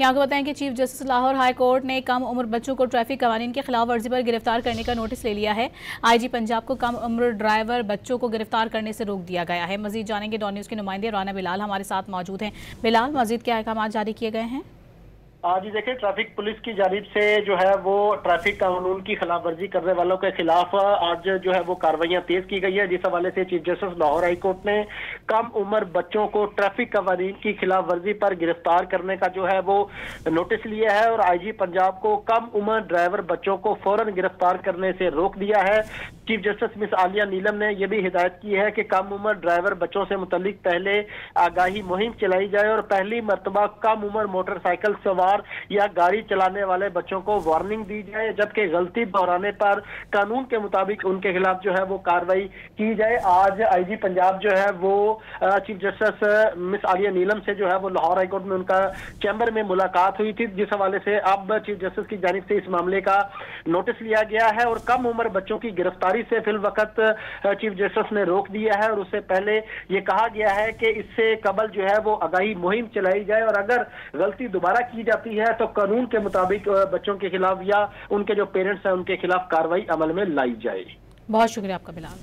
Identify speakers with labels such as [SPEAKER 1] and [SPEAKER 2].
[SPEAKER 1] यहाँ को बताएं कि chief justice Lahore high court ने कम उम्र बच्चों को ट्रैफिक कवानीन की खिलाफ वर्जी पर गिरफ्तार करने का नोटिस ले लिया है। आईजी पंजाब को कम उम्र ड्राइवर बच्चों को गिरफ्तार करने से रोक दिया गया है। मजीद जानेंगे डॉन न्यूज़ के नुमाइंदे राना बिलाल हमारे साथ मौजूद हैं। बिलाल, मजीद क्या अहकाम जारी किए गए हैं?
[SPEAKER 2] आज देखिए, ट्रैफिक पुलिस की जानिब से जो है वो ट्रैफिक कानून की खिलाफ वर्जी करने वालों के खिलाफ आज जो है वो कार्रवाइयां तेज की गई है, जिस हवाले से chief justice Lahore high court ने कम उम्र बच्चों को ट्रैफिक कानून की खिलाफ वर्जी पर गिरफ्तार करने का जो है वो नोटिस लिया है और आईजी पंजाब को कम उम्र ड्राइवर बच्चों को फौरन गिरफ्तार करने से रोक दिया है। चीफ जस्टिस मिस आलिया नीलम ने यह भी हिदायत की है कि कम उम्र ड्राइवर बच्चों से मुतल्लिक पहले आगाही मुहिम चलाई जाए और पहली मरतबा कम उम्र मोटरसाइकिल सवार या गाड़ी चलाने वाले बच्चों को वार्निंग दी जाए, जबकि गलती दोहराने पर कानून के मुताबिक उनके खिलाफ जो है वो कार्रवाई की जाए। आज आईजी पंजाब जो है वो चीफ जस्टिस मिस आलिया नीलम से जो है वो लाहौर हाईकोर्ट में उनका चैम्बर में मुलाकात हुई थी, जिस हवाले से अब चीफ जस्टिस की जानिब से इस मामले का नोटिस लिया गया है और कम उम्र बच्चों की गिरफ्तारी से फिल वक्त चीफ जस्टिस ने रोक दिया है और उससे पहले ये कहा गया है कि इससे कबल जो है वो आगाही मुहिम चलाई जाए और अगर गलती दोबारा की जाती है तो कानून के मुताबिक बच्चों के खिलाफ या उनके जो पेरेंट्स हैं उनके खिलाफ कार्रवाई अमल में लाई जाए।
[SPEAKER 1] बहुत शुक्रिया आपका बिलाल।